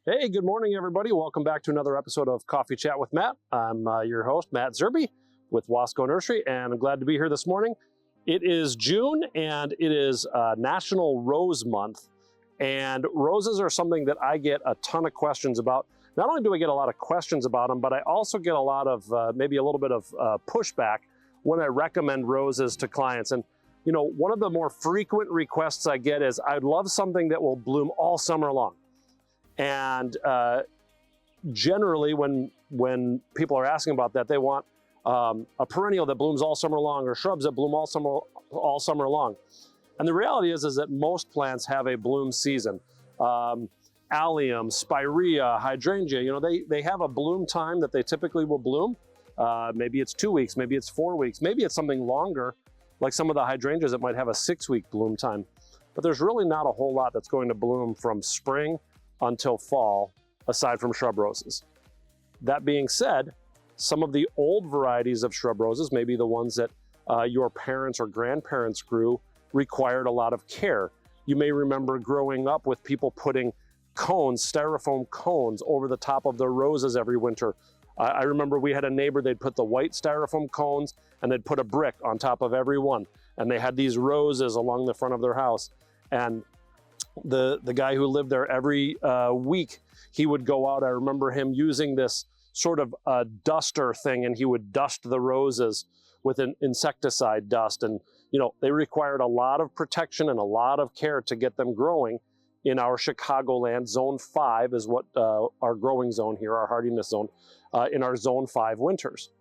Hey, good morning, everybody. Welcome back to another episode of Coffee Chat with Matt. I'm your host, Matt Zerbe with Wasco Nursery, and I'm glad to be here this morning. It is June, and it is National Rose Month, and roses are something that I get a ton of questions about. Not only do I get a lot of questions about them, but I also get a lot of, maybe a little bit of pushback when I recommend roses to clients. And you know, one of the more frequent requests I get is, I'd love something that will bloom all summer long. And generally, when people are asking about that, they want a perennial that blooms all summer long, or shrubs that bloom all summer long. And the reality is that most plants have a bloom season. Allium, spirea, hydrangea, you know, they have a bloom time that they typically will bloom. Maybe it's 2 weeks, maybe it's 4 weeks, maybe it's something longer, like some of the hydrangeas that might have a 6-week bloom time. But there's really not a whole lot that's going to bloom from spring until fall, aside from shrub roses. That being said, some of the old varieties of shrub roses, maybe the ones that your parents or grandparents grew, required a lot of care. You may remember growing up with people putting cones, styrofoam cones, over the top of their roses every winter. I remember we had a neighbor, they'd put the white styrofoam cones and they'd put a brick on top of every one. And they had these roses along the front of their house. And the guy who lived there, every week, he would go out. I remember him using this sort of duster thing, and he would dust the roses with an insecticide dust. And you know, they required a lot of protection and a lot of care to get them growing. In our Chicagoland, Zone 5 is what our growing zone here, our hardiness zone, in our Zone 5 winters.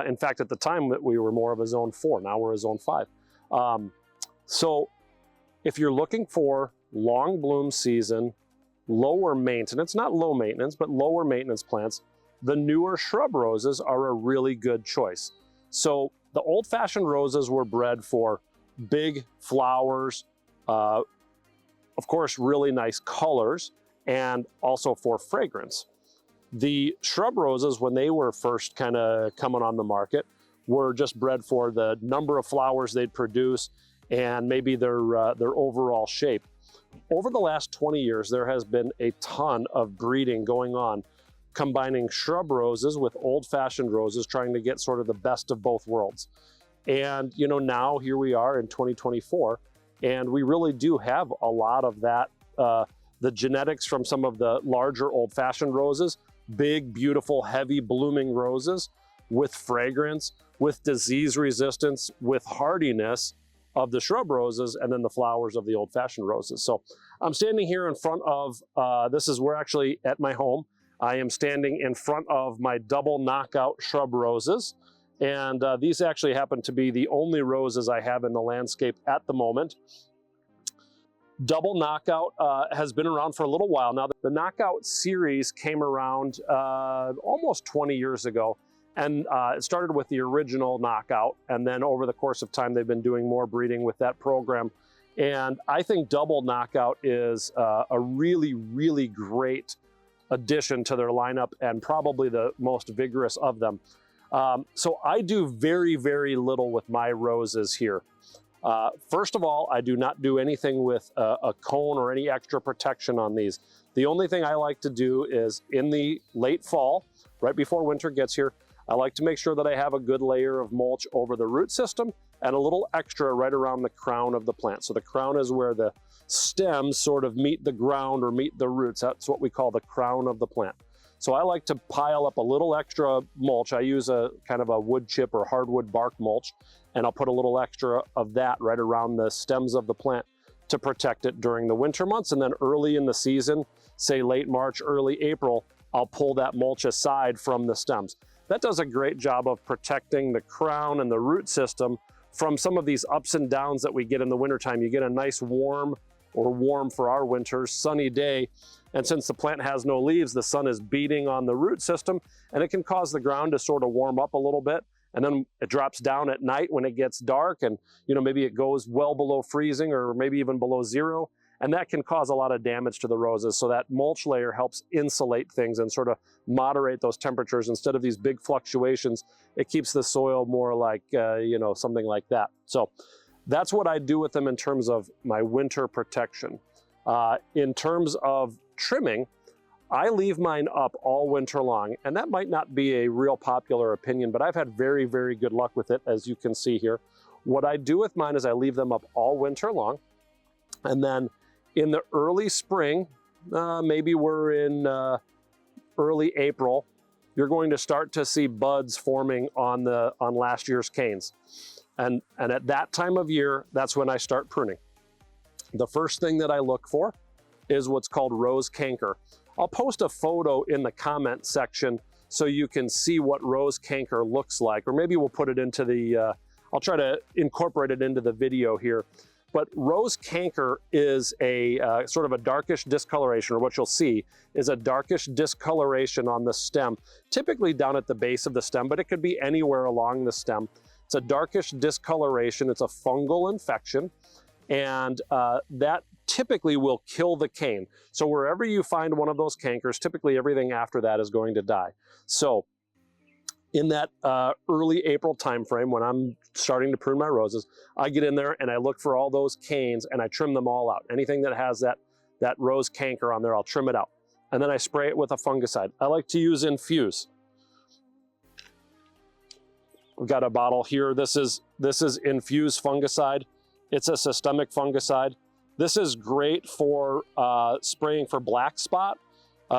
In fact, at the time that we were more of a Zone 4, now we're a Zone 5. So if you're looking for long bloom season, lower maintenance, not low maintenance, but lower maintenance plants, the newer shrub roses are a really good choice. So the old-fashioned roses were bred for big flowers, of course, really nice colors, and also for fragrance. The shrub roses, when they were first kind of coming on the market, were just bred for the number of flowers they'd produce and maybe their overall shape. Over the last 20 years, there has been a ton of breeding going on, combining shrub roses with old-fashioned roses, trying to get sort of the best of both worlds. And you know, now here we are in 2024, and we really do have a lot of that, the genetics from some of the larger old-fashioned roses, big, beautiful, heavy blooming roses with fragrance, with disease resistance, with hardiness of the shrub roses, and then the flowers of the old-fashioned roses. So I'm standing here in front of, we're actually at my home. I am standing in front of my double knockout shrub roses. And these actually happen to be the only roses I have in the landscape at the moment. Double knockout has been around for a little while now. The knockout series came around almost 20 years ago. And it started with the original knockout, and then over the course of time, they've been doing more breeding with that program. And I think double knockout is a really, really great addition to their lineup, and probably the most vigorous of them. So I do very, very little with my roses here. First of all, I do not do anything with a cone or any extra protection on these. The only thing I like to do is in the late fall, right before winter gets here, I like to make sure that I have a good layer of mulch over the root system and a little extra right around the crown of the plant. So the crown is where the stems sort of meet the ground or meet the roots. That's what we call the crown of the plant. So I like to pile up a little extra mulch. I use a kind of a wood chip or hardwood bark mulch, and I'll put a little extra of that right around the stems of the plant to protect it during the winter months. And then early in the season, say late March, early April, I'll pull that mulch aside from the stems. That does a great job of protecting the crown and the root system from some of these ups and downs that we get in the wintertime. You get a nice warm, or warm for our winters, sunny day, and since the plant has no leaves, the sun is beating on the root system, and it can cause the ground to sort of warm up a little bit, and then it drops down at night when it gets dark, and you know, maybe it goes well below freezing or maybe even below zero, and that can cause a lot of damage to the roses. So that mulch layer helps insulate things and sort of moderate those temperatures. Instead of these big fluctuations, it keeps the soil more like, you know, something like that. So that's what I do with them in terms of my winter protection. In terms of trimming, I leave mine up all winter long, and that might not be a real popular opinion, but I've had very, very good luck with it, as you can see here. What I do with mine is I leave them up all winter long, and then in the early spring, maybe we're in early April, you're going to start to see buds forming on last year's canes. And at that time of year, that's when I start pruning. The first thing that I look for is what's called rose canker. I'll post a photo in the comment section so you can see what rose canker looks like, or maybe we'll put it into the, I'll try to incorporate it into the video here. But rose canker is a sort of a darkish discoloration, or what you'll see is a darkish discoloration on the stem, typically down at the base of the stem, but it could be anywhere along the stem. It's a darkish discoloration, it's a fungal infection, and that typically will kill the cane. So wherever you find one of those cankers, typically everything after that is going to die. So in that early April timeframe, when I'm starting to prune my roses, I get in there and I look for all those canes and I trim them all out. Anything that has that rose canker on there, I'll trim it out. And then I spray it with a fungicide. I like to use Infuse. We've got a bottle here. This is Infuse fungicide. It's a systemic fungicide. This is great for spraying for black spot,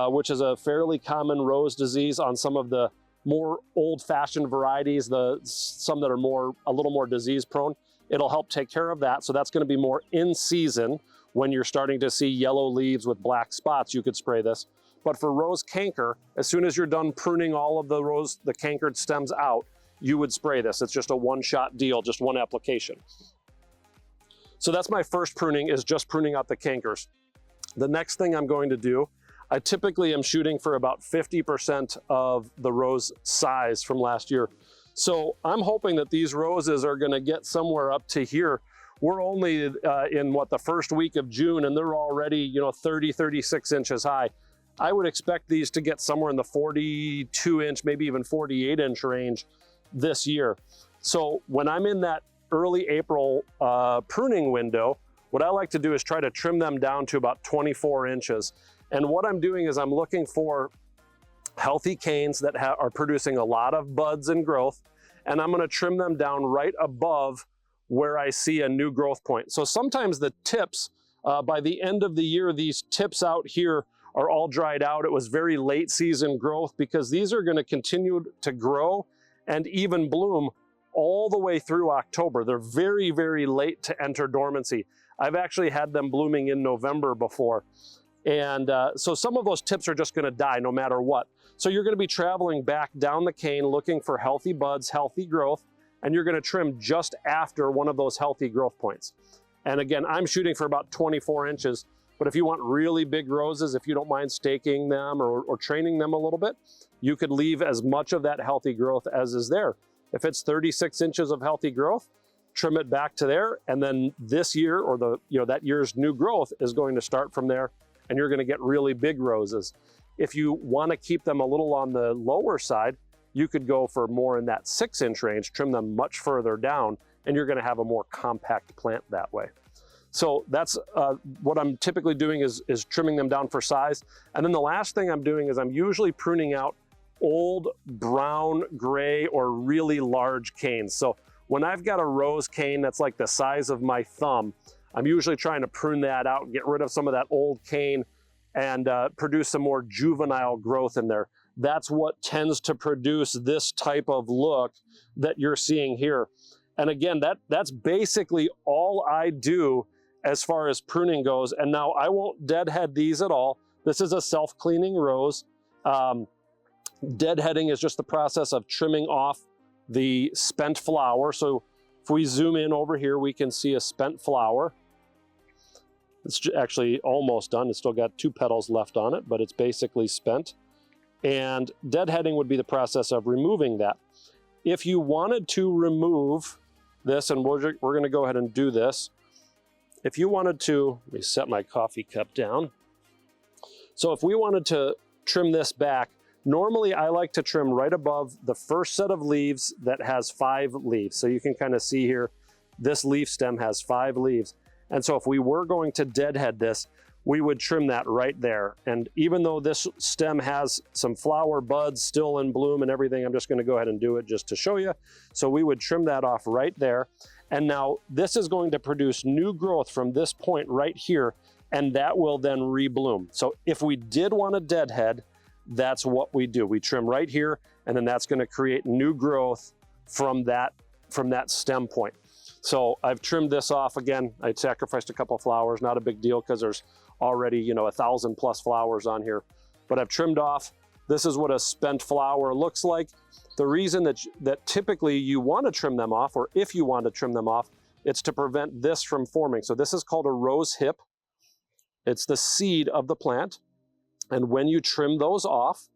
which is a fairly common rose disease on some of the more old-fashioned varieties, some that are a little more disease prone. It'll help take care of that. So that's going to be more in season when you're starting to see yellow leaves with black spots. You could spray this. But for rose canker, as soon as you're done pruning all of the cankered stems out, you would spray this. It's just a one-shot deal, just one application. So that's my first pruning, is just pruning out the cankers. The next thing I'm going to do, I typically am shooting for about 50% of the rose size from last year. So I'm hoping that these roses are gonna get somewhere up to here. We're only in the first week of June, and they're already 30, 36 inches high. I would expect these to get somewhere in the 42 inch, maybe even 48 inch range this year. So when I'm in that early April pruning window, what I like to do is try to trim them down to about 24 inches. And what I'm doing is I'm looking for healthy canes that are producing a lot of buds and growth, and I'm gonna trim them down right above where I see a new growth point. So sometimes the tips, by the end of the year, these tips out here are all dried out. It was very late season growth, because these are gonna continue to grow and even bloom all the way through October. They're very, very late to enter dormancy. I've actually had them blooming in November before. And so some of those tips are just gonna die no matter what. So you're gonna be traveling back down the cane looking for healthy buds, healthy growth, and you're gonna trim just after one of those healthy growth points. And again, I'm shooting for about 24 inches, but if you want really big roses, if you don't mind staking them or training them a little bit, you could leave as much of that healthy growth as is there. If it's 36 inches of healthy growth, trim it back to there, and then this year, or that year's new growth is going to start from there, and you're gonna get really big roses. If you wanna keep them a little on the lower side, you could go for more in that 6 inch range, trim them much further down, and you're gonna have a more compact plant that way. So that's what I'm typically doing is trimming them down for size. And then the last thing I'm doing is I'm usually pruning out old brown, gray, or really large canes. So when I've got a rose cane that's like the size of my thumb, I'm usually trying to prune that out and get rid of some of that old cane and produce some more juvenile growth in there. That's what tends to produce this type of look that you're seeing here. And again, that's basically all I do as far as pruning goes. And now I won't deadhead these at all. This is a self-cleaning rose. Deadheading is just the process of trimming off the spent flower. So if we zoom in over here, we can see a spent flower. It's actually almost done. It's still got 2 petals left on it, but it's basically spent. And deadheading would be the process of removing that. If you wanted to remove this, and we're gonna go ahead and do this. If you wanted to, let me set my coffee cup down. So if we wanted to trim this back, normally I like to trim right above the first set of leaves that has 5 leaves. So you can kind of see here, this leaf stem has 5 leaves. And so if we were going to deadhead this, we would trim that right there. And even though this stem has some flower buds still in bloom and everything, I'm just going to go ahead and do it just to show you. So we would trim that off right there. And now this is going to produce new growth from this point right here, and that will then rebloom. So if we did want to deadhead, that's what we do. We trim right here, and then that's going to create new growth from that stem point. So I've trimmed this off again. I sacrificed a couple of flowers, not a big deal because there's already, you know, 1,000+ flowers on here. But I've trimmed off. This is what a spent flower looks like. The reason that typically you want to trim them off, or if you want to trim them off, it's to prevent this from forming. So this is called a rose hip. It's the seed of the plant. And when you trim those off,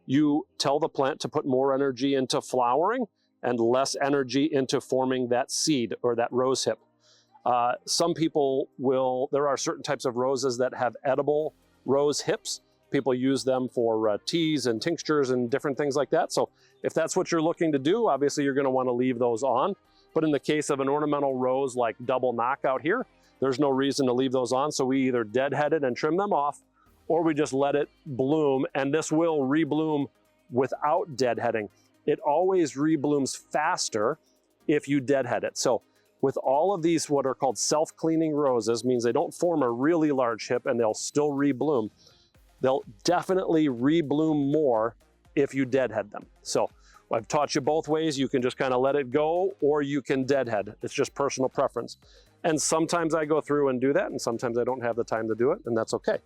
you tell the plant to put more energy into flowering and less energy into forming that seed or that rose hip. Some people there are certain types of roses that have edible rose hips. People use them for teas and tinctures and different things like that. So if that's what you're looking to do, obviously you're going to want to leave those on. But in the case of an ornamental rose like Double Knockout here, there's no reason to leave those on. So we either deadhead it and trim them off, or we just let it bloom, and this will rebloom without deadheading. It always reblooms faster if you deadhead it. So with all of these what are called self-cleaning roses, means they don't form a really large hip and they'll still rebloom. They'll definitely rebloom more if you deadhead them. So I've taught you both ways. You can just kind of let it go, or you can deadhead. It's just personal preference. And sometimes I go through and do that, and sometimes I don't have the time to do it, and that's okay.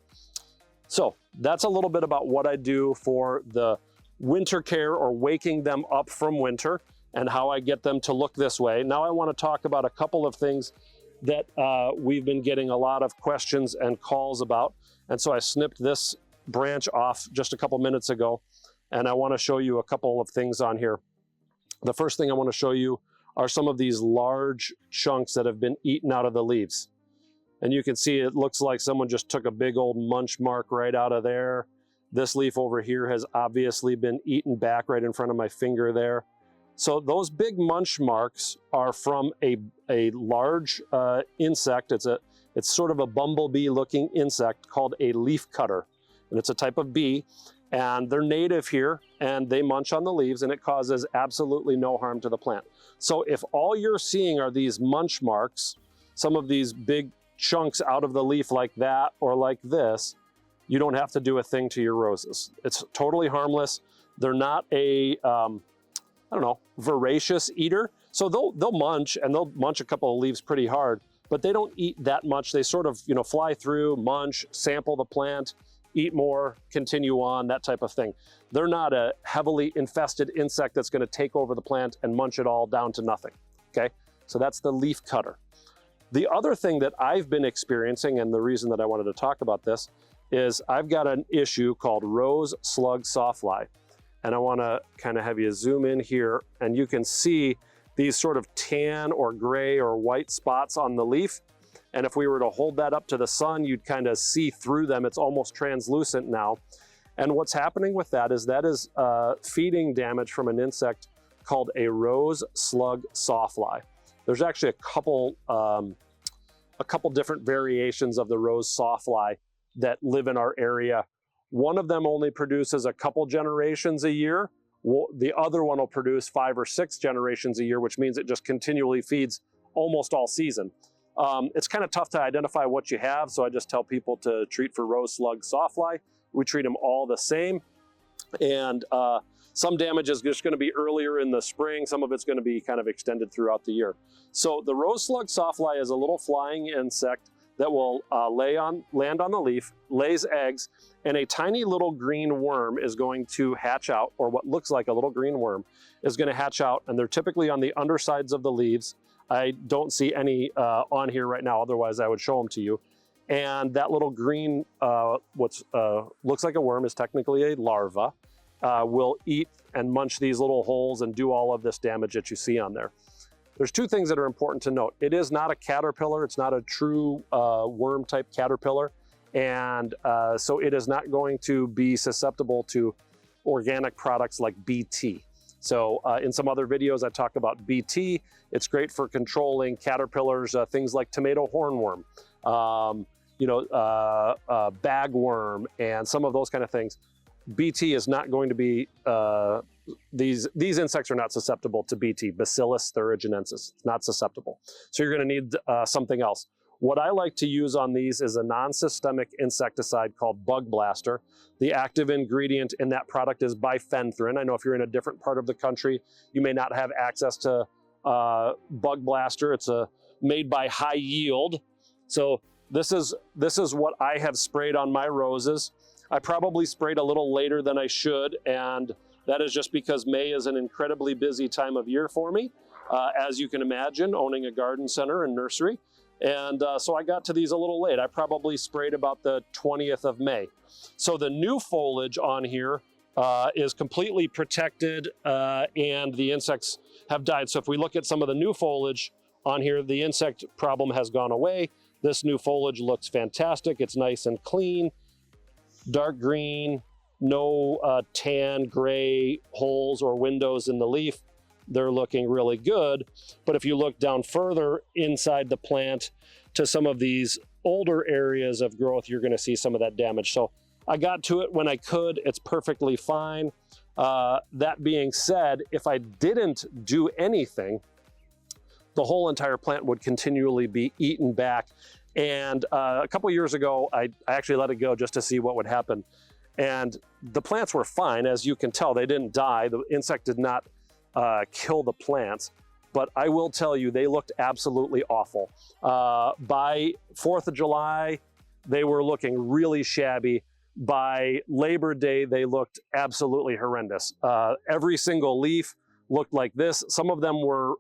So that's a little bit about what I do for the winter care, or waking them up from winter, and how I get them to look this way. Now I want to talk about a couple of things that we've been getting a lot of questions and calls about. And so I snipped this branch off just a couple minutes ago, and I want to show you a couple of things on here. The first thing I want to show you are some of these large chunks that have been eaten out of the leaves. And you can see it looks like someone just took a big old munch mark right out of there. This leaf over here has obviously been eaten back right in front of my finger there. So those big munch marks are from a large insect. It's sort of a bumblebee looking insect called a leaf cutter. And it's a type of bee, and they're native here, and they munch on the leaves, and it causes absolutely no harm to the plant. So if all you're seeing are these munch marks, some of these big chunks out of the leaf like that or like this, you don't have to do a thing to your roses. It's totally harmless. They're not a, I don't know, voracious eater. So they'll munch, and they'll munch a couple of leaves pretty hard, but they don't eat that much. They sort of, you know, fly through, munch, sample the plant, eat more, continue on, that type of thing. They're not a heavily infested insect that's going to take over the plant and munch it all down to nothing, okay? So that's the leaf cutter. The other thing that I've been experiencing, and the reason that I wanted to talk about this, is I've got an issue called rose slug sawfly. And I want to kind of have you zoom in here, and you can see these sort of tan or gray or white spots on the leaf. And if we were to hold that up to the sun, you'd kind of see through them. It's almost translucent now. And what's happening with that is feeding damage from an insect called a rose slug sawfly. There's actually a couple different variations of the rose sawfly that live in our area. One of them only produces a couple generations a year. The other one will produce 5 or 6 generations a year, which means it just continually feeds almost all season. It's kind of tough to identify what you have, so I just tell people to treat for rose slug sawfly. We treat them all the same. And some damage is just going to be earlier in the spring. Some of it's going to be kind of extended throughout the year. So the rose slug sawfly is a little flying insect that will land on the leaf, lays eggs, and a tiny little green worm is going to hatch out, or what looks like a little green worm is going to hatch out, and they're typically on the undersides of the leaves. I don't see any on here right now, otherwise I would show them to you. And that little green, looks like a worm, is technically a larva, will eat and munch these little holes and do all of this damage that you see on there. There's 2 things that are important to note. It is not a caterpillar. It's not a true worm type caterpillar. And so it is not going to be susceptible to organic products like BT. So in some other videos, I talked about BT. It's great for controlling caterpillars, things like tomato hornworm, bagworm and some of those kind of things, BT is not going to be, these insects are not susceptible to BT, Bacillus thuringiensis, it's not susceptible. So you're gonna need something else. What I like to use on these is a non-systemic insecticide called Bug Blaster. The active ingredient in that product is bifenthrin. I know if you're in a different part of the country, you may not have access to Bug Blaster. It's made by High Yield. So this is what I have sprayed on my roses. I probably sprayed a little later than I should, and that is just because May is an incredibly busy time of year for me, as you can imagine, owning a garden center and nursery. And so I got to these a little late. I probably sprayed about the 20th of May. So the new foliage on here is completely protected and the insects have died. So if we look at some of the new foliage on here, the insect problem has gone away. This new foliage looks fantastic. It's nice and clean, dark green, no tan, gray holes or windows in the leaf. They're looking really good. But if you look down further inside the plant to some of these older areas of growth, you're gonna see some of that damage. So I got to it when I could. It's perfectly fine. That being said, if I didn't do anything, the whole entire plant would continually be eaten back. And a couple years ago, I actually let it go just to see what would happen. And the plants were fine. As you can tell, they didn't die. The insect did not kill the plants, but I will tell you, they looked absolutely awful. By 4th of July, they were looking really shabby. By Labor Day, they looked absolutely horrendous. Every single leaf looked like this. Some of them were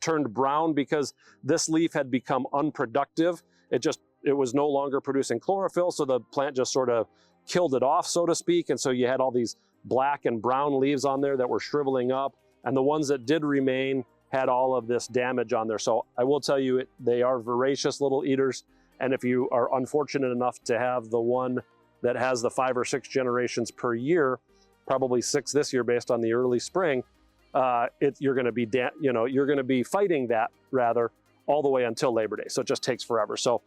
turned brown because this leaf had become unproductive. It was no longer producing chlorophyll, so the plant just sort of killed it off, so to speak. And so you had all these black and brown leaves on there that were shriveling up. And the ones that did remain had all of this damage on there. So I will tell you, they are voracious little eaters. And if you are unfortunate enough to have the one that has the 5 or 6 generations per year, probably 6 this year based on the early spring, you're going to be fighting that rather all the way until Labor Day. So it just takes forever. So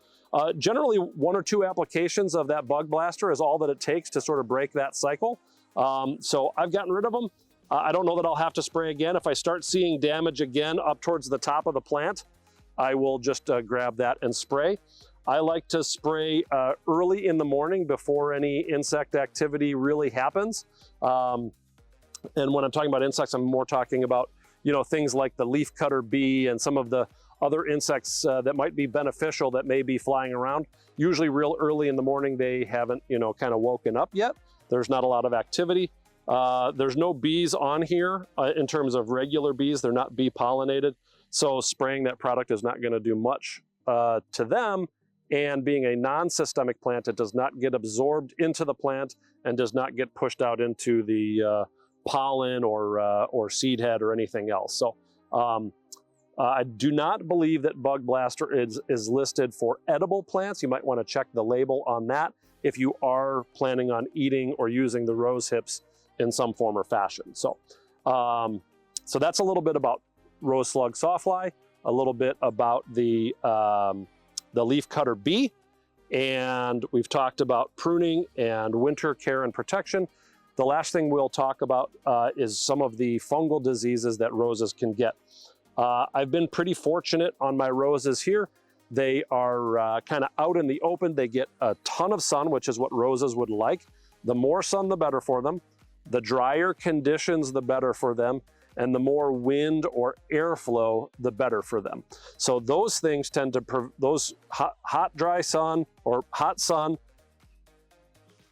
generally 1 or 2 applications of that Bug Blaster is all that it takes to sort of break that cycle. So I've gotten rid of them. I don't know that I'll have to spray again. If I start seeing damage again up towards the top of the plant, I will just grab that and spray. I like to spray early in the morning before any insect activity really happens. And when I'm talking about insects, I'm more talking about, things like the leafcutter bee and some of the other insects that might be beneficial that may be flying around. Usually real early in the morning, they haven't, kind of woken up yet. There's not a lot of activity. There's no bees on here in terms of regular bees. They're not bee pollinated. So spraying that product is not going to do much to them. And being a non-systemic plant, it does not get absorbed into the plant and does not get pushed out into the pollen or seed head or anything else. So I do not believe that Bug Blaster is listed for edible plants. You might want to check the label on that if you are planning on eating or using the rose hips in some form or fashion. So, so that's a little bit about rose slug sawfly, a little bit about the leafcutter bee, and we've talked about pruning and winter care and protection. The last thing we'll talk about is some of the fungal diseases that roses can get. I've been pretty fortunate on my roses here. They are kind of out in the open. They get a ton of sun, which is what roses would like. The more sun, the better for them. The drier conditions, the better for them. And the more wind or airflow, the better for them. So those things tend to, those hot, dry sun or hot sun,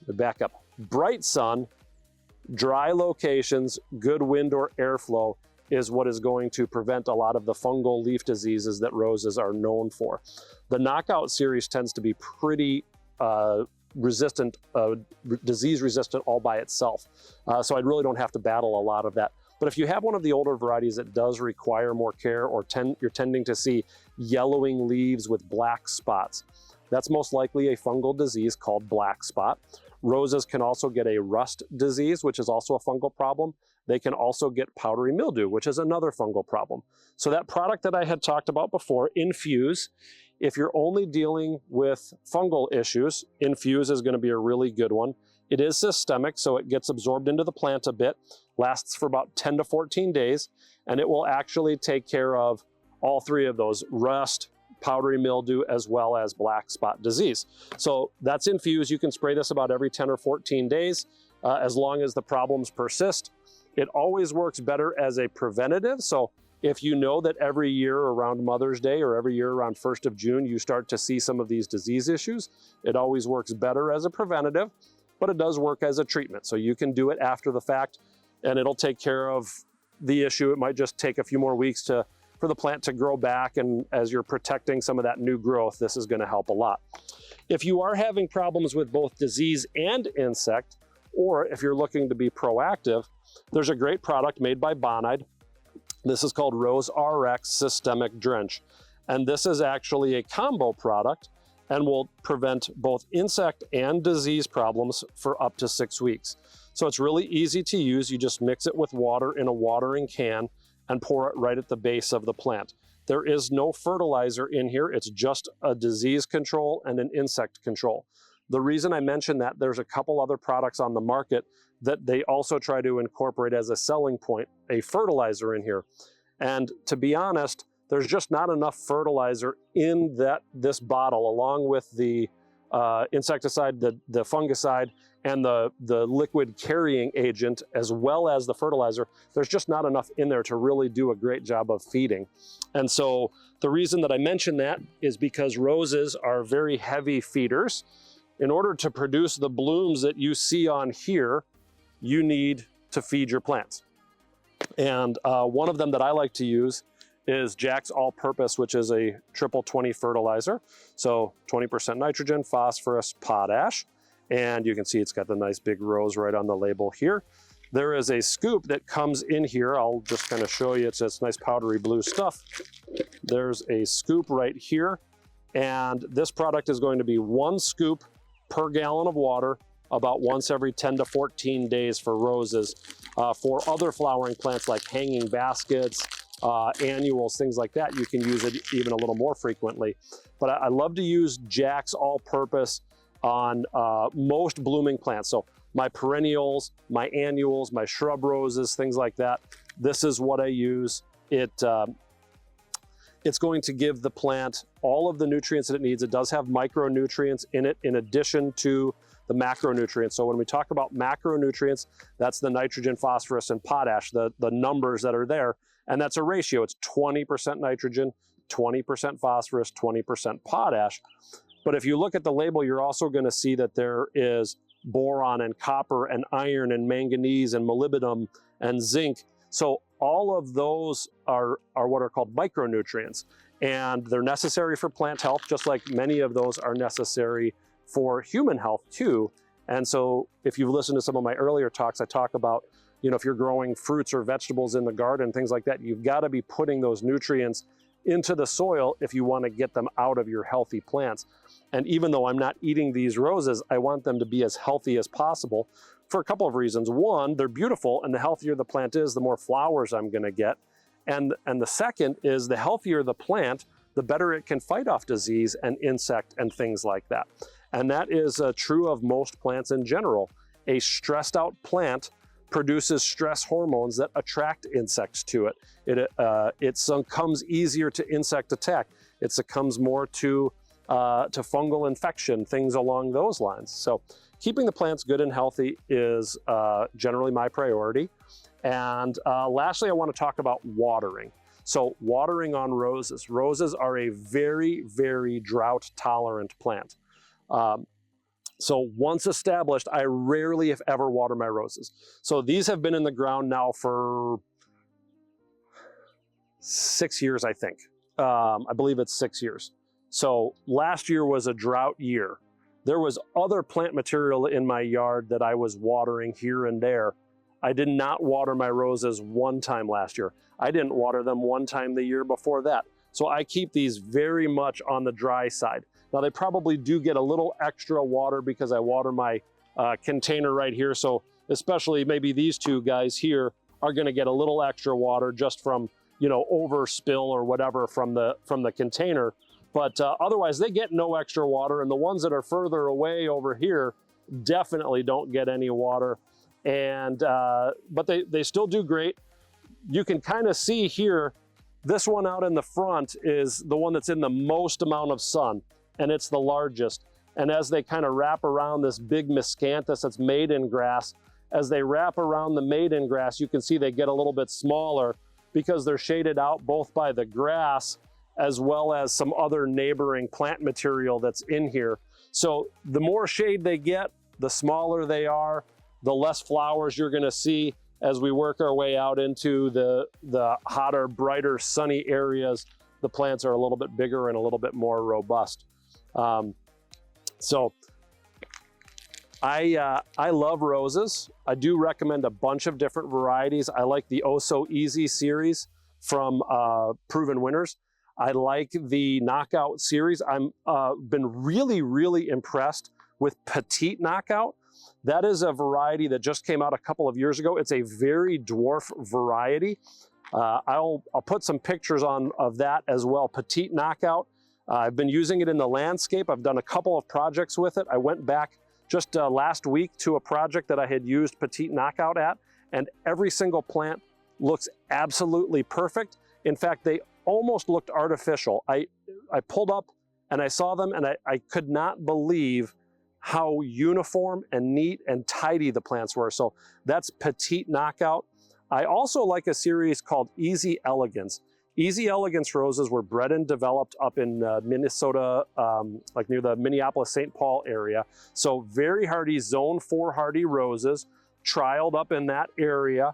back up, bright sun, dry locations, good wind or airflow is what is going to prevent a lot of the fungal leaf diseases that roses are known for. The Knockout series tends to be pretty resistant, disease resistant all by itself. So I really don't have to battle a lot of that. But if you have one of the older varieties that does require more care, or you're tending to see yellowing leaves with black spots, that's most likely a fungal disease called black spot. Roses can also get a rust disease, which is also a fungal problem. They can also get powdery mildew, which is another fungal problem. So that product that I had talked about before, Infuse, If you're only dealing with fungal issues, Infuse is going to be a really good one. It is systemic, so it gets absorbed into the plant a bit, lasts for about 10 to 14 days, and it will actually take care of all three of those: rust, powdery mildew, as well as black spot disease. So that's Infuse. You can spray this about every 10 or 14 days as long as the problems persist. It always works better as a preventative. So if you know that every year around Mother's Day or every year around 1st of June, you start to see some of these disease issues, it always works better as a preventative, but it does work as a treatment. So you can do it after the fact and it'll take care of the issue. It might just take a few more weeks for the plant to grow back, and as you're protecting some of that new growth, this is going to help a lot. If you are having problems with both disease and insect, or if you're looking to be proactive, there's a great product made by Bonide. This is called Rose RX Systemic Drench. And this is actually a combo product and will prevent both insect and disease problems for up to 6 weeks. So it's really easy to use. You just mix it with water in a watering can and pour it right at the base of the plant. There is no fertilizer in here. It's just a disease control and an insect control. The reason I mention that, there's a couple other products on the market that they also try to incorporate as a selling point, a fertilizer in here. And to be honest, there's just not enough fertilizer in this bottle, along with the insecticide, the fungicide, and the liquid carrying agent, as well as the fertilizer. There's just not enough in there to really do a great job of feeding. And so the reason that I mention that is because roses are very heavy feeders. In order to produce the blooms that you see on here, you need to feed your plants. And one of them that I like to use is Jack's All-Purpose, which is a triple 20 fertilizer. So 20% nitrogen, phosphorus, potash. And you can see it's got the nice big rose right on the label here. There is a scoop that comes in here. I'll just kind of show you. It's nice powdery blue stuff. There's a scoop right here. And this product is going to be 1 scoop per gallon of water, about once every 10 to 14 days for roses. For other flowering plants like hanging baskets, annuals, things like that, you can use it even a little more frequently. But I love to use Jack's All-Purpose on most blooming plants. So my perennials, my annuals, my shrub roses, things like that. This is what I use. It's going to give the plant all of the nutrients that it needs. It does have micronutrients in it in addition to the macronutrients. So when we talk about macronutrients, that's the nitrogen, phosphorus, and potash, the numbers that are there. And that's a ratio. It's 20% nitrogen, 20% phosphorus, 20% potash. But if you look at the label, you're also going to see that there is boron and copper and iron and manganese and molybdenum and zinc. So all of those are what are called micronutrients, and they're necessary for plant health, just like many of those are necessary for human health too. And so if you've listened to some of my earlier talks, I talk about, if you're growing fruits or vegetables in the garden, things like that, you've got to be putting those nutrients into the soil if you want to get them out of your healthy plants. And even though I'm not eating these roses, I want them to be as healthy as possible for a couple of reasons. One, they're beautiful, and the healthier the plant is, the more flowers I'm going to get. And the second is, the healthier the plant, the better it can fight off disease and insect and things like that. And that is true of most plants in general. A stressed out plant produces stress hormones that attract insects to it. It succumbs easier to insect attack. It succumbs more to fungal infection, things along those lines. So keeping the plants good and healthy is generally my priority. And lastly, I want to talk about watering. So watering on roses. Roses are a very, very drought tolerant plant. So once established, I rarely, if ever, water my roses. So these have been in the ground now for 6 years, I think. I believe it's 6 years. So last year was a drought year. There was other plant material in my yard that I was watering here and there. I did not water my roses one time last year. I didn't water them one time the year before that. So I keep these very much on the dry side. Now they probably do get a little extra water because I water my container right here. So especially maybe these two guys here are gonna get a little extra water just from, overspill or whatever from the container. But otherwise, they get no extra water, and the ones that are further away over here definitely don't get any water. And but they still do great. You can kind of see here, this one out in the front is the one that's in the most amount of sun, and it's the largest. And as they kind of wrap around this big miscanthus that's maiden grass, as they wrap around the maiden grass, you can see they get a little bit smaller because they're shaded out both by the grass as well as some other neighboring plant material that's in here. So the more shade they get, the smaller they are, the less flowers you're gonna see. As we work our way out into the hotter, brighter, sunny areas, the plants are a little bit bigger and a little bit more robust. So I love roses. I do recommend a bunch of different varieties. I like the Oh So Easy series from Proven Winners. I like the Knockout series. I'm been really, really impressed with Petite Knockout. That is a variety that just came out a couple of years ago. It's a very dwarf variety. I'll put some pictures of that as well. Petite Knockout. I've been using it in the landscape. I've done a couple of projects with it. I went back just last week to a project that I had used Petite Knockout at, and every single plant looks absolutely perfect. In fact, they almost looked artificial. I pulled up and I saw them, and I could not believe how uniform and neat and tidy the plants were. So that's Petite Knockout. I also like a series called Easy Elegance. Easy Elegance roses were bred and developed up in Minnesota, like near the Minneapolis-St. Paul area. So very hardy, zone 4 hardy roses, trialed up in that area,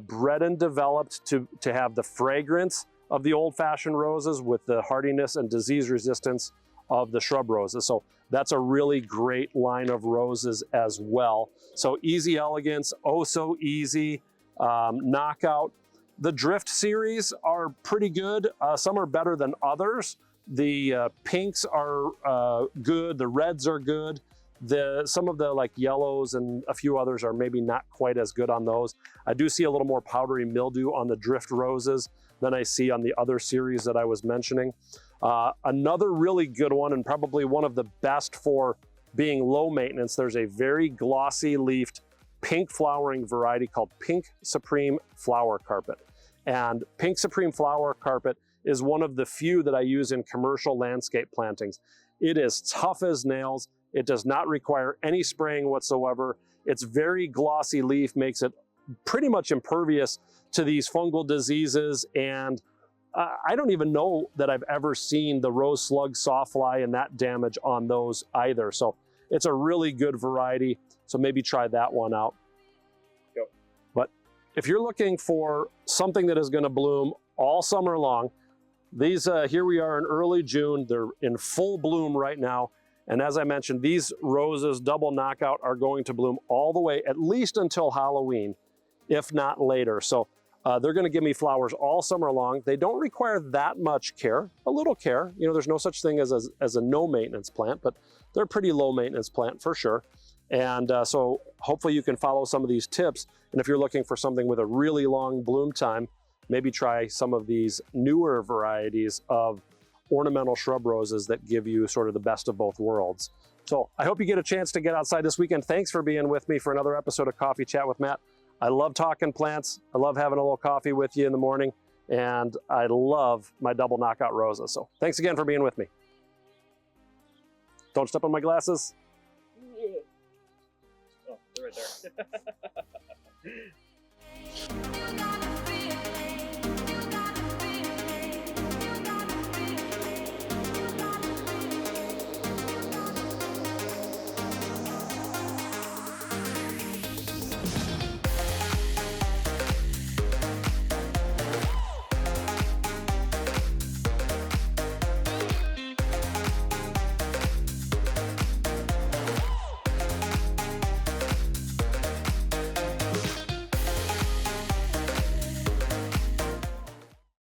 bred and developed to have the fragrance of the old-fashioned roses with the hardiness and disease resistance of the shrub roses. So that's a really great line of roses as well. So Easy Elegance, Oh So Easy, Knockout. The Drift series are pretty good. Some are better than others. The pinks are good, the reds are good. Some of the like yellows and a few others are maybe not quite as good on those. I do see a little more powdery mildew on the Drift roses than I see on the other series that I was mentioning. Another really good one, and probably one of the best for being low maintenance, there's a very glossy leafed pink flowering variety called Pink Supreme Flower Carpet. And Pink Supreme Flower Carpet is one of the few that I use in commercial landscape plantings. It is tough as nails. It does not require any spraying whatsoever. Its very glossy leaf makes it pretty much impervious to these fungal diseases, and I don't even know that I've ever seen the rose slug sawfly and that damage on those either. So it's a really good variety. So maybe try that one out. Yep. But if you're looking for something that is going to bloom all summer long, these here we are in early June. They're in full bloom right now. And as I mentioned, these roses, double knockout, are going to bloom all the way at least until Halloween, if not later. So they're going to give me flowers all summer long. They don't require that much care, a little care. You know, there's no such thing as a no maintenance plant, but they're a pretty low maintenance plant for sure. And so hopefully you can follow some of these tips. And if you're looking for something with a really long bloom time, maybe try some of these newer varieties of ornamental shrub roses that give you sort of the best of both worlds. So I hope you get a chance to get outside this weekend. Thanks for being with me for another episode of Coffee Chat with Matt. I love talking plants. I love having a little coffee with you in the morning. And I love my double knockout roses. So thanks again for being with me. Don't step on my glasses. Oh, they're right there.